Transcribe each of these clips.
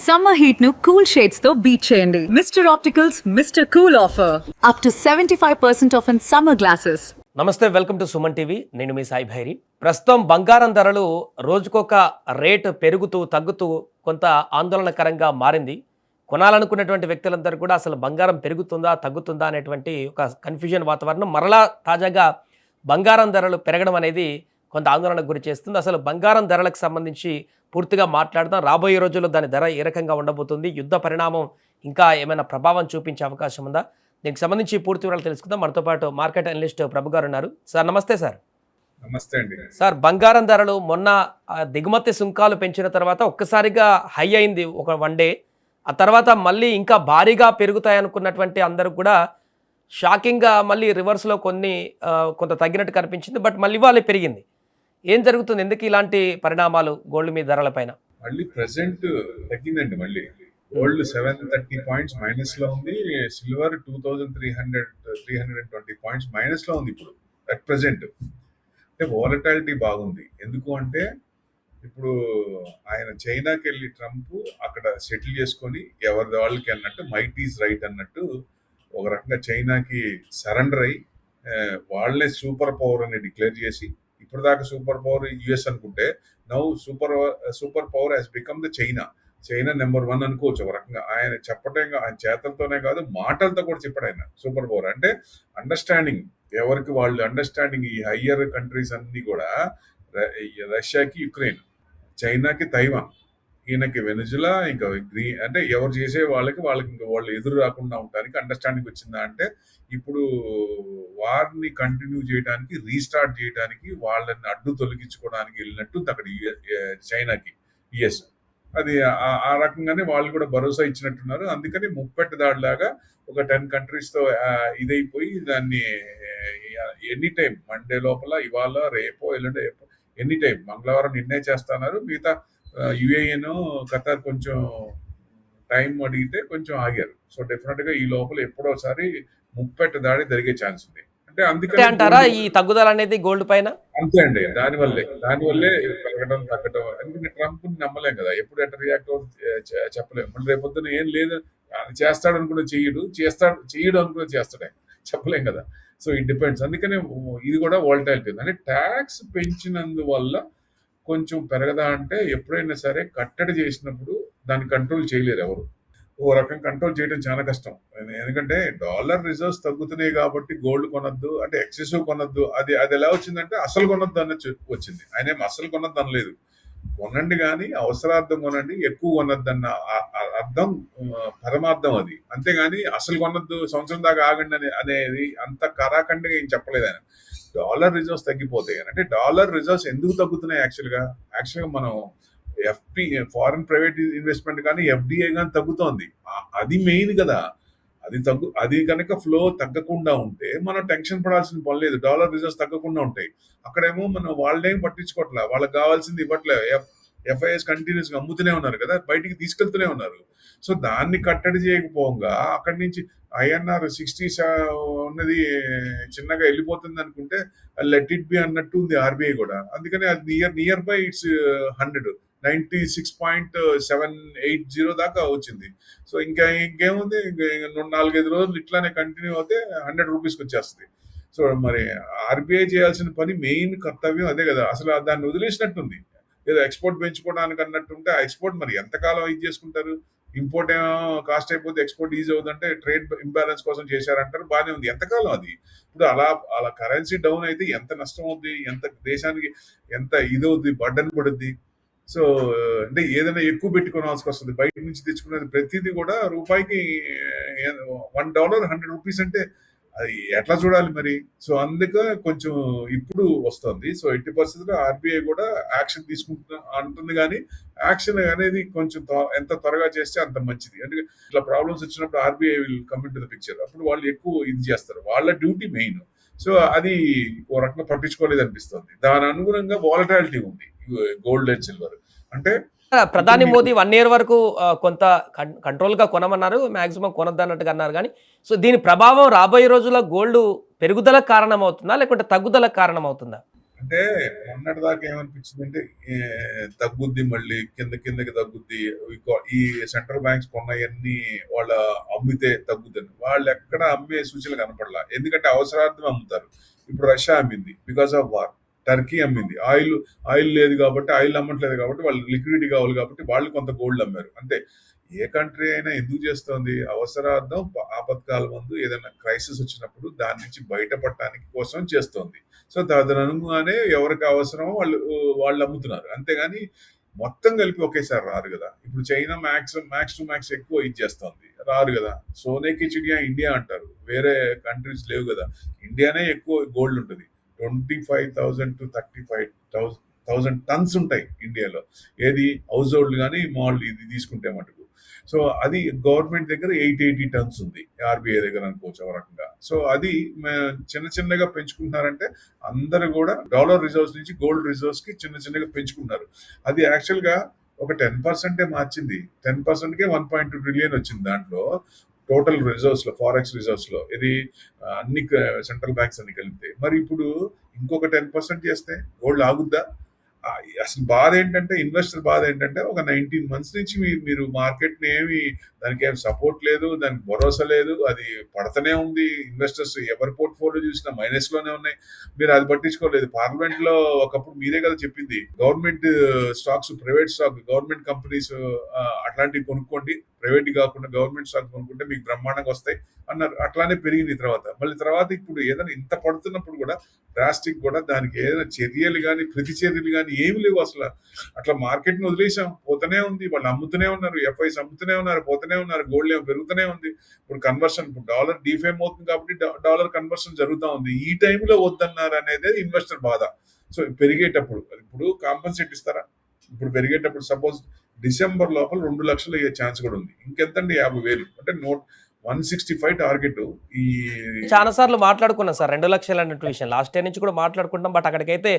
Summer heat ను cool shades తో beat చేయండి. Mister opticals mister cool offer up to 75% of in summer glasses. నమస్తే, welcome to Suman TV. నేను మీ సాయి భైరి. ప్రస్తుతం బంగారం ధరలు రోజుకొక రేటు పెరుగుతూ తగ్గుతూ కొంత ఆందోళనకరంగా మారింది. కొనాలనుకున్నటువంటి వ్యక్తులందరూ కూడా అసలు బంగారం పెరుగుతుందా తగ్గుతుందా అనేటువంటి ఒక కన్ఫ్యూజన్ వాతావరణం. మరలా తాజాగా బంగారం ధరలు పెరగడం అనేది కొంత ఆందోళనకు గురి చేస్తుంది. అసలు బంగారం ధరలకు సంబంధించి పూర్తిగా మాట్లాడదాం. రాబోయే రోజుల్లో దాని ధర ఏ రకంగా ఉండబోతుంది, యుద్ధ పరిణామం ఇంకా ఏమైనా ప్రభావం చూపించే అవకాశం ఉందా, దీనికి సంబంధించి పూర్తి వివరాలు తెలుసుకుందాం. మనతో పాటు మార్కెట్ అనలిస్ట్ ప్రభు గారు ఉన్నారు. సార్ నమస్తే. సార్ నమస్తే అండి. సార్, బంగారం ధరలు మొన్న దిగుమతి సుంకాలు పెంచిన తర్వాత ఒక్కసారిగా హై అయింది ఒక వన్ డే. ఆ తర్వాత మళ్ళీ ఇంకా భారీగా పెరుగుతాయి అనుకున్నటువంటి అందరూ కూడా షాకింగ్గా మళ్ళీ రివర్స్లో కొంత తగ్గినట్టు కనిపించింది. బట్ మళ్ళీ వాళ్ళు పెరిగింది. ఏం జరుగుతుంది? ఎందుకు ఇలాంటి పరిణామాలు గోల్డ్ మీద ధరలపైన? మళ్ళీ ప్రెసెంట్ తగ్గిందండి. మళ్ళీ గోల్డ్ 730 పాయింట్స్ మైనస్ లో ఉంది. సిల్వర్ 2320 పాయింట్స్ మైనస్ లో ఉంది ఇప్పుడు అట్ ప్రెసెంట్. అంటే వాలటాలిటీ బాగుంది. ఎందుకు అంటే ఇప్పుడు ఆయన చైనాకి వెళ్ళి ట్రంప్ అక్కడ సెటిల్ చేసుకొని ఎవరి వాళ్ళకి అన్నట్టు మైట్ ఈజ్ రైట్ అన్నట్టు ఒక రకంగా చైనాకి సరెండర్ అయ్యి వాళ్ళే సూపర్ పవర్ అని డిక్లేర్ చేసి, ఇప్పుడు దాకా సూపర్ పవర్ యుఎస్ అనుకుంటే now super power has become the China number 1 అనుకోవచ్చు ఒక రకంగా. ఆయన చెప్పటం ఆయన చేతలతోనే కాదు, మాటలతో కూడా చెప్పాడు ఆయన సూపర్ పవర్. అంటే అండర్స్టాండింగ్, ఎవరికి వాళ్ళు అండర్స్టాండింగ్. ఈ హయ్యర్ కంట్రీస్ అన్ని కూడా రష్యాకి యుక్రెయిన్, చైనాకి తైవాన్, ఈయనకి వెనుజులా, ఇంకా అంటే ఎవరు చేసే వాళ్ళకి ఇంకా వాళ్ళు ఎదురు రాకుండా ఉండడానికి అండర్స్టాండింగ్ వచ్చిందా అంటే ఇప్పుడు వారిని కంటిన్యూ చేయడానికి, రీస్టార్ట్ చేయడానికి, వాళ్ళని అడ్డు తొలగించుకోవడానికి వెళ్ళినట్టు అక్కడ చైనాకి యుఎస్. అది ఆ రకంగానే వాళ్ళు కూడా భరోసా ఇచ్చినట్టున్నారు. అందుకని ముప్పెట్టు దాడిలాగా ఒక 10 కంట్రీస్ తో ఇదైపోయి దాన్ని ఎనీ టైం మండే లోపల, ఇవాళ రేపో ఎల్లుండి ఎనీ టైం మంగళవారం నిర్ణయం చేస్తున్నారు. మిగతా యుఏఎన్, ఖతార్ కొంచెం టైం అడిగితే కొంచెం ఆగారు. సో డెఫినెట్ గా ఈ లోపల ఎప్పుడోసారి ముప్పెట్టు దాడి జరిగే ఛాన్స్ ఉంది. అంటే అందుకని అంటారా ఈ తగ్గుదల అనేది గోల్డ్ పైన? అంతే అండి. దానివల్లే పెరగడం తగ్గడం. ఎందుకంటే ట్రంప్ నమ్మలేం కదా, ఎప్పుడు ఎట్లా రియాక్ట్ చెప్పలేము. మళ్ళీ రేపొద్దున ఏం లేదు చేస్తాడు అనుకున్న చెయ్యడు అనుకున్న చేస్తాడే చెప్పలేం కదా. So it depends. అందుకనే ఇది కూడా వాలటాలిటీ ఉంది. అంటే ట్యాక్స్ పెంచినందువల్ల కొంచెం పెరగదా అంటే ఎప్పుడైనా సరే కట్టడి చేసినప్పుడు దాన్ని కంట్రోల్ చేయలేరు ఎవరు. ఓ రకం కంట్రోల్ చేయడం చాలా కష్టం. ఎందుకంటే డాలర్ రిజర్వ్స్ తగ్గుతున్నాయి కాబట్టి గోల్డ్ కొనొద్దు అంటే ఎక్సెసివ్ కొనొద్దు. అది ఎలా వచ్చిందంటే అసలు కొనొద్దు అన్న వచ్చింది. ఆయన ఏం అసలు కొనొద్దు అనలేదు. కొనండి కానీ అవసరార్థం కొనండి, ఎక్కువ కొనొద్దు అన్న అర్థం, పరమార్థం అది. అంతేగాని అసలు కొనొద్దు, సంవత్సరం దాకా ఆగండి అనేది అంత కరాఖండిగా ఏం చెప్పలేదు ఆయన. డాలర్ రిజర్వ్స్ తగ్గిపోతాయి అంటే డాలర్ రిజర్వ్స్ ఎందుకు తగ్గుతున్నాయి? యాక్చువల్గా మనం ఫారిన్ ప్రైవేట్ ఇన్వెస్ట్మెంట్ కానీ ఎఫ్డిఐ కానీ తగ్గుతోంది. అది మెయిన్ కదా. అది కనుక ఫ్లో తగ్గకుండా ఉంటే మనం టెన్షన్ పడాల్సిన పని లేదు. డాలర్ రిజర్వ్స్ తగ్గకుండా ఉంటాయి. అక్కడేమో మనం వాళ్ళేం పట్టించుకోవట్లే, వాళ్ళకి కావాల్సింది ఇవ్వట్లే. ఎఫ్ఐఎస్ కంటిన్యూస్ గా అమ్ముతూనే ఉన్నారు కదా, బయటికి తీసుకెళ్తూనే ఉన్నారు. సో దాన్ని కట్టడి చేయకపోగా అక్కడి నుంచి ఐఎన్ఆర్ 60 ఉన్నది చిన్నగా వెళ్ళిపోతుంది అనుకుంటే లెట్ ఇట్ బి అన్నట్టు ఉంది ఆర్బీఐ కూడా. అందుకని అది నియర్ బై ఇట్స్ 100, 96.780 దాకా వచ్చింది. సో ఇంకేముంది, 4-5 రోజులు ఇట్లానే కంటిన్యూ అవుతే 100 రూపీస్కి వచ్చేస్తుంది. సో మరి ఆర్బీఐ చేయాల్సిన పని, మెయిన్ కర్తవ్యం అదే కదా. అసలు దాన్ని వదిలేసినట్టుంది. ఏదో ఎక్స్పోర్ట్ పెంచుకోవడానికి అన్నట్టుంటే ఆ ఎక్స్పోర్ట్ మరి ఎంతకాలం ఇది చేసుకుంటారు? ఇంపోర్ట్ ఏమో కాస్ట్ అయిపోతే ఎక్స్పోర్ట్ ఈజీ అవుతుందంటే ట్రేడ్ ఇంబ్యాలెన్స్ కోసం చేశారంటారు. బాగానే ఉంది. ఎంతకాలం అది? ఇప్పుడు అలా కరెన్సీ డౌన్ అయితే ఎంత నష్టం అవుద్ది, ఎంత దేశానికి ఎంత ఇదవుద్ది, బర్డన్ పడుద్ది. సో అంటే ఏదైనా ఎక్కువ పెట్టుకోవాల్సి వస్తుంది. బయట నుంచి తెచ్చుకునేది ప్రతిదీ కూడా రూపాయికి $1 100 రూపీస్ అంటే అది ఎట్లా చూడాలి మరి? సో అందుకే కొంచెం ఇప్పుడు వస్తుంది. సో 80% ఆర్బీఐ కూడా యాక్షన్ అంటుంది. కానీ యాక్షన్ అనేది కొంచెం ఎంత త్వరగా చేస్తే అంత మంచిది. అంటే ఇట్లా ప్రాబ్లమ్స్ వచ్చినప్పుడు RBI will come in to the picture. అప్పుడు వాళ్ళు ఎక్కువ ఇది చేస్తారు. వాళ్ళ డ్యూటీ మెయిన్. సో అది ఓ రకంగా పట్టించుకోలేదు అనిపిస్తుంది. దాని అనుగుణంగా వాలటాలిటీ ఉంది గోల్డ్ అండ్ సిల్వర్. అంటే ప్రధాని మోదీ 1 year వరకు కొంత కంట్రోల్ గా కొనమన్నారు, మాక్సిమం కొనద్దు అన్నట్టుగా అన్నారు. కానీ సో దీని ప్రభావం రాబోయే రోజుల్లో గోల్డ్ పెరుగుదలకు కారణం అవుతుందా లేకుంటే తగ్గుదలకు కారణం అవుతుందా? అంటే మొన్నటిదాకా ఏమనిపించిందంటే తగ్గుద్ది, మళ్ళీ కిందకి తగ్గుద్ది. ఈ సెంట్రల్ బ్యాంక్స్ కొన్నాయన్నీ వాళ్ళ అమ్మితే తగ్గుద్దని. వాళ్ళు ఎక్కడ అమ్మే సూచనలు కనపడలా. ఎందుకంటే అవసరార్థం అమ్ముతారు. ఇప్పుడు రష్యా అమ్మింది బికాస్ ఆఫ్ వార్. టర్కీ అమ్మింది. ఆయిల్ లేదు కాబట్టి, ఆయిల్ అమ్మట్లేదు కాబట్టి, వాళ్ళు లిక్విడిటీ కావాలి కాబట్టి వాళ్ళు కొంత గోల్డ్ అమ్మారు. అంతే. ఏ కంట్రీ అయినా ఎందుకు చేస్తోంది? అవసరార్థం, ఆపత్కాలం ముందు ఏదైనా క్రైసిస్ వచ్చినప్పుడు దాని నుంచి బయటపడటానికి కోసం చేస్తోంది. సో తదనుగుణంగానే ఎవరికి అవసరమో వాళ్ళు అమ్ముతున్నారు. అంతేగాని మొత్తం కలిపి ఒకేసారి రారు కదా. ఇప్పుడు చైనా మ్యాక్స్ టు మ్యాక్స్ ఎక్కువ ఇచ్చేస్తోంది, రారు కదా. సోనేకి చిడియా ఇండియా అంటారు, వేరే కంట్రీస్ లేవు కదా. ఇండియానే ఎక్కువ గోల్డ్ ఉంటుంది. 25,000 to 35,000 టన్స్ ఉంటాయి ఇండియాలో. ఏది హౌస్ హోల్డ్ కానీ మాల్ ఇది తీసుకుంటే మటుకు. సో అది గవర్నమెంట్ దగ్గర 880 టన్స్ ఉంది, ఆర్బీఐ దగ్గర అనుకోవచ్చు ఒక రకంగా. సో అది చిన్నగా పెంచుకుంటున్నారంటే అందరూ కూడా డాలర్ రిజర్వ్స్ నుంచి గోల్డ్ రిజర్వ్స్ కి చిన్నగా పెంచుకున్నారు. అది యాక్చువల్ గా ఒక 10% మార్చింది. 10%కే 1.2 ట్రిలియన్ వచ్చింది దాంట్లో టోటల్ రిజర్వ్స్ లో, ఫారెక్స్ రిజర్వ్స్ లో. ఇది అన్ని సెంట్రల్ బ్యాంక్స్ అన్ని కలిపితే. మరి ఇప్పుడు ఇంకొక 10% చేస్తే గోల్డ్ ఆగుద్దా? అసలు బాధ ఏంటంటే, ఇన్వెస్టర్ బాధ ఏంటంటే, ఒక 19 months నుంచి మీరు మార్కెట్ ఏమి, దానికి ఏం సపోర్ట్ లేదు, దానికి భరోసా లేదు, అది పడతనే ఉంది. ఇన్వెస్టర్స్ ఎవరి పోర్ట్ఫోలియో చూసినా మైనస్ లోనే ఉన్నాయి. మీరు అది పట్టించుకోలేదు. పార్లమెంట్ లో ఒకప్పుడు మీరే కదా చెప్పింది, government stocks, private stock, government companies అట్లాంటివి కొనుక్కోండి, ప్రైవేట్ కాకుండా గవర్నమెంట్ స్టాక్ కొనుక్కుంటే మీకు బ్రహ్మాండంగా వస్తాయి అన్నారు. అట్లానే పెరిగింది తర్వాత ఇప్పుడు ఏదైనా ఇంత పడుతున్నప్పుడు కూడా డ్రాస్టిక్ కూడా దానికి ఏదైనా చర్యలు కానీ, ప్రతి చర్యలు కానీ ఏమి లేవు అసలు. అట్లా మార్కెట్ ని వదిలేసాం, పోతూనే ఉంది. వాళ్ళు అమ్ముతూనే ఉన్నారు, ఎఫ్ఐస్ అమ్ముతూనే ఉన్నారు, పోతూనే ఉన్నారు. గోల్డ్ ఏమో పెరుగుతూనే ఉంది. ఇప్పుడు కన్వర్షన్, ఇప్పుడు డాలర్ డిఫేమ్ అవుతుంది కాబట్టి డాలర్ కన్వర్షన్ జరుగుతూ ఉంది. ఈ టైంలో వద్దన్నారు అనేది ఇన్వెస్టర్ బాధ. సో పెరిగేటప్పుడు ఇప్పుడు కాంపన్సేట్ ఇస్తారా? ఇప్పుడు పెరిగేటప్పుడు సపోజ్ డిసెంబర్ లోపల 2 లక్షలు అయ్యే ఛాన్స్ కూడా ఉంది. ఇంకెంతండి, 50,000 అంటే 165 టార్గెట్. ఈ చాలా సార్లు మాట్లాడుకున్నాం సార్ 2 లక్షలు అన్నట్టు విషయం. లాస్ట్ ఇయర్ నుంచి కూడా మాట్లాడుకుంటాం, బట్ అక్కడికైతే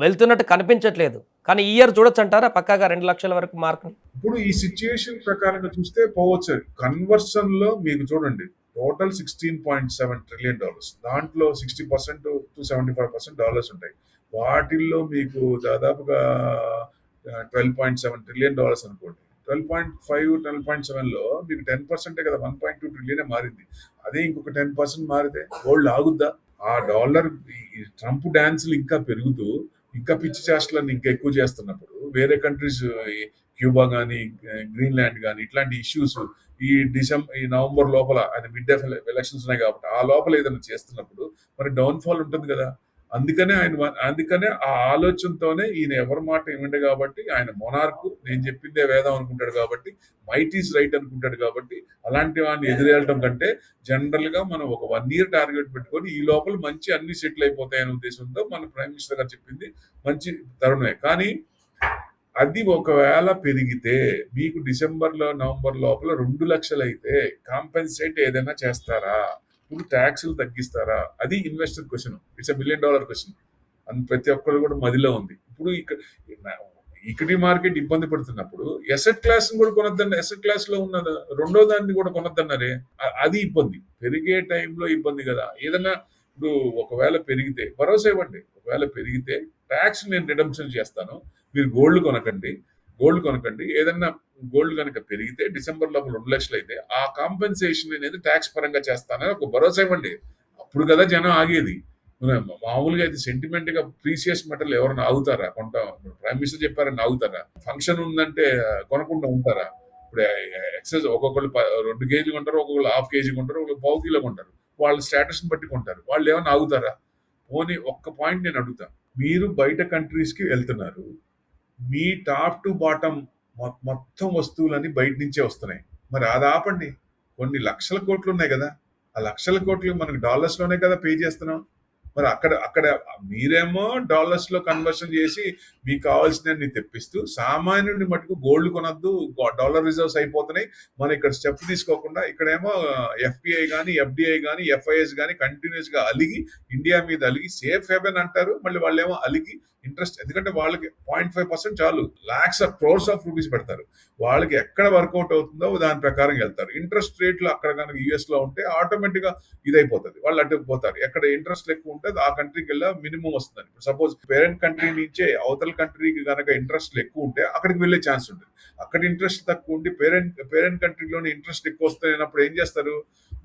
వెళ్తున్నట్టు కనిపించట్లేదు. కానీ ఈ ఇయర్ చూడొచ్చు అంటారా పక్కాగా 2 లక్షల వరకు మార్క్? ఇప్పుడు ఈ సిచ్యుయేషన్ ప్రకారంగా చూస్తే పోవచ్చు. కన్వర్షన్ లో మీకు చూడండి, టోటల్ $16.7 ట్రిలియన్. దాంట్లో 60% to 75% డాలర్స్ ఉంటాయి. వాటిల్లో మీకు దాదాపుగా $12.7 ట్రిలియన్ అనుకోండి. 12.5, 12.7లో మీకు 10% కదా, 1.2 ట్రిలియన్ మారింది. అదే ఇంకొక 10% మారితే గోల్డ్ ఆగుద్దా? ఆ డాలర్ ట్రంప్ డాన్సులు ఇంకా పెరుగుతూ, ఇంకా పిచ్చి చేష్టలను ఇంకా ఎక్కువ చేస్తున్నప్పుడు, వేరే కంట్రీస్, క్యూబా కానీ, గ్రీన్లాండ్ కానీ, ఇట్లాంటి ఇష్యూస్ ఈ నవంబర్ లోపల, అది మిడ్ ఆఫ్ ఎలక్షన్స్ ఉన్నాయి కాబట్టి ఆ లోపల ఏదైనా చేస్తున్నప్పుడు మరి డౌన్ఫాల్ ఉంటుంది కదా. అందుకనే ఆ ఆలోచనతోనే ఈయన ఎవరి మాట ఏమండే కాబట్టి, ఆయన మొనార్కు, నేను చెప్పిందే వేదం అనుకుంటాడు కాబట్టి, మైట్ ఈస్ రైట్ అనుకుంటాడు కాబట్టి, అలాంటి వాడిని ఎదురేయడం కంటే జనరల్ గా మనం ఒక 1 year టార్గెట్ పెట్టుకొని ఈ లోపల మంచి అన్ని సెటిల్ అయిపోతాయనే ఉద్దేశంతో మన ప్రైమ్ మినిస్టర్ గారు చెప్పింది మంచి తరుణమే. కానీ అది ఒకవేళ పెరిగితే మీకు డిసెంబర్లో, నవంబర్ లోపల 2 లక్షలు అయితే కాంపెన్సేట్ ఏదైనా చేస్తారా? ఇప్పుడు ట్యాక్సులు తగ్గిస్తారా? అది investor question. It's $1 million question. అని ప్రతి ఒక్కరు కూడా మదిలో ఉంది. ఇప్పుడు ఈక్విటీ మార్కెట్ ఇబ్బంది పడుతున్నప్పుడు ఎసెట్ క్లాస్ కూడా కొనొద్దన్న, ఎసెట్ క్లాస్ లో ఉన్న రెండో దాన్ని కూడా కొనొద్దన్నారే, అది ఇబ్బంది. పెరిగే టైంలో ఇబ్బంది కదా. ఏదన్నా ఇప్పుడు ఒకవేళ పెరిగితే భరోసా ఇవ్వండి. ఒకవేళ పెరిగితే ట్యాక్స్ నేను రిడమ్షన్ చేస్తాను, మీరు గోల్డ్ కొనకండి. ఏదన్నా గోల్డ్ కనుక పెరిగితే డిసెంబర్ లోపల 2 లక్షలు అయితే ఆ కాంపెన్సేషన్ అనేది ట్యాక్స్ పరంగా చేస్తానని ఒక భరోసా ఇవ్వండి. అప్పుడు కదా జనం ఆగేది. మామూలుగా అయితే సెంటిమెంట్ గా ప్రీసియస్ మెటల్ ఎవరైనా ఆగుతారా? ప్రైమ్ మినిస్టర్ చెప్పారని ఆగుతారా? ఫంక్షన్ ఉందంటే కొనకుండా ఉంటారా? ఇప్పుడు ఎక్సైజ్ ఒక్కొక్కళ్ళు 2 కేజీలు కొంటారు, ఒక్కొక్కళ్ళు 1/2 కేజీ కొంటారు, ఒక్కొక్కరు 1/4 కిలో కొంటారు. వాళ్ళ స్టేటస్ బట్టి కొంటారు. వాళ్ళు ఏమైనా ఆగుతారా? పోనీ ఒక్క పాయింట్ నేను అడుగుతా, మీరు బయట కంట్రీస్ కి వెళ్తున్నారు, మీ టాప్ టు బాటం మొత్తం వస్తువులన్నీ బయట నుంచే వస్తున్నాయి. మరి అది ఆపండి. కొన్ని లక్షల కోట్లు ఉన్నాయి కదా, ఆ లక్షల కోట్లు మనకి డాలర్స్ లోనే కదా పే చేస్తున్నాం. మరి అక్కడ మీరేమో డాలర్స్ లో కన్వర్షన్ చేసి మీకు కావాల్సినవి తెప్పిస్తూ, సామాన్యుడిని మటుకు గోల్డ్ కొనొద్దు, డాలర్ రిజర్వ్స్ అయిపోతున్నాయి, మనం ఇక్కడ స్టెప్ తీసుకోకుండా ఇక్కడేమో ఎఫ్పిఐ కానీ, ఎఫ్డిఐ కానీ, ఎఫ్ఐఎస్ కానీ కంటిన్యూస్ గా ఇండియా మీద అలిగి సేఫ్ హెవెన్ అంటారు. మళ్ళీ వాళ్ళేమో అలిగి ఇంట్రెస్ట్, ఎందుకంటే వాళ్ళకి 0.5% చాలు, lakhs of crores of rupees పెడతారు. వాళ్ళకి ఎక్కడ వర్కౌట్ అవుతుందో దాని ప్రకారం వెళ్తారు. ఇంట్రెస్ట్ రేట్లు అక్కడ కనుక యుఎస్ లో ఉంటే ఆటోమేటిక్ గా ఇదైపోతుంది, వాళ్ళు అటు పోతారు. ఎక్కడ ఇంట్రెస్ట్ ఎక్కువ ఉంటే ఆ కంట్రీకి వెళ్ళా మినిమం వస్తుంది. ఇప్పుడు సపోజ్ పేరెంట్ కంట్రీ నుంచే అవతల కంట్రీకి కనుక ఇంట్రెస్ట్ ఎక్కువ ఉంటే అక్కడికి వెళ్ళే ఛాన్స్ ఉంటుంది. అక్కడ ఇంట్రెస్ట్ తక్కువ ఉండి పేరెంట్ కంట్రీలోనే ఇంట్రెస్ట్ ఎక్కువ వస్తాయినప్పుడు ఏం చేస్తారు,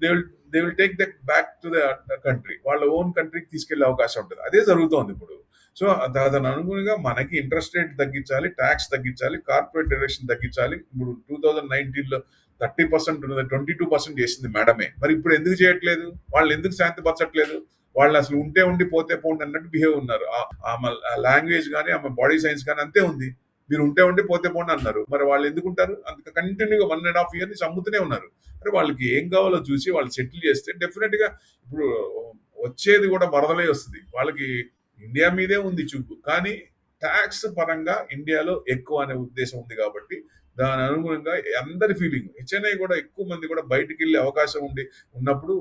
they will take that back to the country, వాళ్ళ ఓన్ కంట్రీకి తీసుకెళ్లే అవకాశం ఉంటుంది. అదే జరుగుతోంది ఇప్పుడు. సో దాని అనుగుణంగా మనకి ఇంట్రెస్ట్ రేట్ తగ్గించాలి, ట్యాక్స్ తగ్గించాలి, కార్పొరేట్ డైరెక్షన్ తగ్గించాలి. ఇప్పుడు 2019లో 30% ఉన్నది 22% చేసింది మేడమే. మరి ఇప్పుడు ఎందుకు చేయట్లేదు, వాళ్ళు ఎందుకు శాంతిపరచట్లేదు? వాళ్ళు అసలు ఉంటే ఉండి పోతే పోండి అన్నట్టు బిహేవ్ ఉన్నారు. ఆమె లాంగ్వేజ్ కానీ ఆమె బాడీ సైన్స్ కానీ అంతే ఉంది. మీరు ఉంటే ఉండి పోతే పోండి అన్నారు. మరి వాళ్ళు ఎందుకు ఉంటారు? అందుకే కంటిన్యూగా 1.5 year నుంచి అమ్ముతూనే ఉన్నారు. మరి వాళ్ళకి ఏం కావాలో చూసి వాళ్ళు సెటిల్ చేస్తే డెఫినెట్ గా ఇప్పుడు వచ్చేది కూడా వరదలే వస్తుంది. వాళ్ళకి ఇండియా మీదే ఉంది చూపు, కానీ ట్యాక్స్ పరంగా ఇండియాలో ఎక్కువ అనే ఉద్దేశం ఉంది కాబట్టి దాని అనుగుణంగా అందరి ఫీలింగ్, హెచ్ఎన్ఐ కూడా ఎక్కువ మంది కూడా బయటికి వెళ్ళే అవకాశం ఉన్నప్పుడు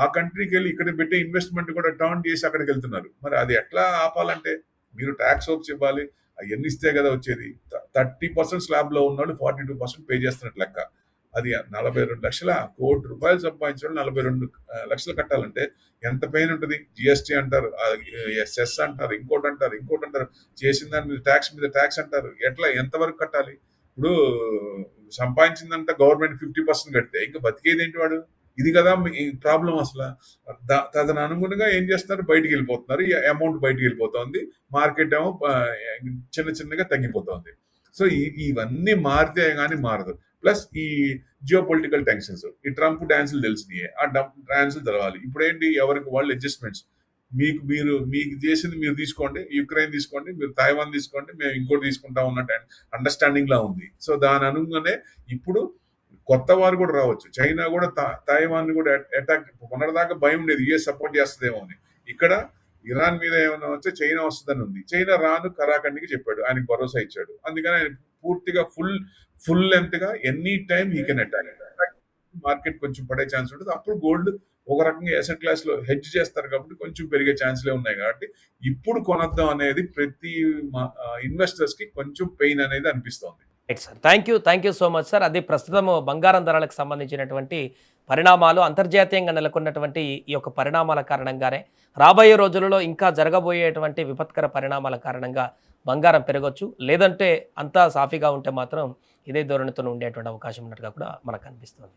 ఆ కంట్రీకి వెళ్ళి ఇక్కడ పెట్టే ఇన్వెస్ట్మెంట్ కూడా టర్న్ చేసి అక్కడికి వెళ్తున్నారు. మరి అది ఎట్లా ఆపాలంటే మీరు ట్యాక్స్ హోప్స్ ఇవ్వాలి, అవన్నీ ఇస్తే కదా వచ్చేది. 30% స్లాబ్ లో ఉన్నాడు 42% పే చేస్తున్నట్టు లెక్క. అది 42 లక్షల కోటి రూపాయలు సంపాదించడం 42 లక్షలు కట్టాలంటే ఎంత పెయిన్ ఉంటుంది. జిఎస్టీ అంటారు, సెస్ అంటారు, ఇంకోటి అంటారు, చేసిన దాని మీద ట్యాక్స్ అంటారు. ఎట్లా ఎంతవరకు కట్టాలి? ఇప్పుడు సంపాదించిందంతా గవర్నమెంట్ 50% కడితే ఇంకా బతికేది ఏంటి వాడు? ఇది కదా ప్రాబ్లం అసలు. తదను అనుగుణంగా ఏం చేస్తున్నారు, బయటికి వెళ్ళిపోతున్నారు, ఈ అమౌంట్ బయటికి వెళ్ళిపోతుంది, మార్కెట్ ఏమో చిన్నగా తగ్గిపోతుంది. సో ఇవన్నీ మారితే కానీ మారదు. ప్లస్ ఈ జియో పొలిటికల్ టెన్షన్స్, ఈ ట్రంప్ డాన్సులు తెలిసినాయి, ఆ డాన్సులు తెలవాలి. ఇప్పుడు ఏంటి, ఎవరికి వాళ్ళు అడ్జస్ట్మెంట్స్. మీకు చేసింది మీరు తీసుకోండి, యుక్రెయిన్ తీసుకోండి, మీరు తైవాన్ తీసుకోండి, మేము ఇంకోటి తీసుకుంటాం అన్నట్టు అండర్స్టాండింగ్ లా ఉంది. సో దాని అనుగుణంగానే ఇప్పుడు కొత్త వారు కూడా రావచ్చు. చైనా కూడా తైవాన్ కూడా అటాక్, మొన్నటిదాకా భయం ఉండేది యుఎస్ సపోర్ట్ చేస్తుందేమో అని. ఇక్కడ ఇరాన్ మీద ఏమైనా వస్తే చైనా వస్తుందని ఉంది. చైనా రాను కరాఖండికి చెప్పాడు, ఆయనకు భరోసా ఇచ్చాడు. అందుకని ఆయన పూర్తిగా ఫుల్ లెంత్ గా any time he can attack. Market కొంచెం పడే ఛాన్స్ ఉంటుంది. అప్పుడు గోల్డ్ ఒక రకంగా ఎసెట్ క్లాస్ లో హెడ్జ్ చేస్తారు కాబట్టి కొంచెం పెరిగే ఛాన్స్లే ఉన్నాయి. కాబట్టి ఇప్పుడు కొనద్దాం అనేది ప్రతి ఇన్వెస్టర్స్ కి కొంచెం పెయిన్ అనేది అనిపిస్తోంది. Right sir, thank you so much sir. అది ప్రస్తుతం బంగారం ధరలకు సంబంధించినటువంటి పరిణామాలు, అంతర్జాతీయంగా నెలకొన్నటువంటి ఈ యొక్క పరిణామాల కారణంగానే రాబోయే రోజులలో ఇంకా జరగబోయేటువంటి విపత్కర పరిణామాల కారణంగా బంగారం పెరగవచ్చు. లేదంటే అంతా సాఫీగా ఉంటే మాత్రం ఇదే ధోరణితో ఉండేటువంటి అవకాశం ఉన్నట్టుగా కూడా మనకు అనిపిస్తుంది.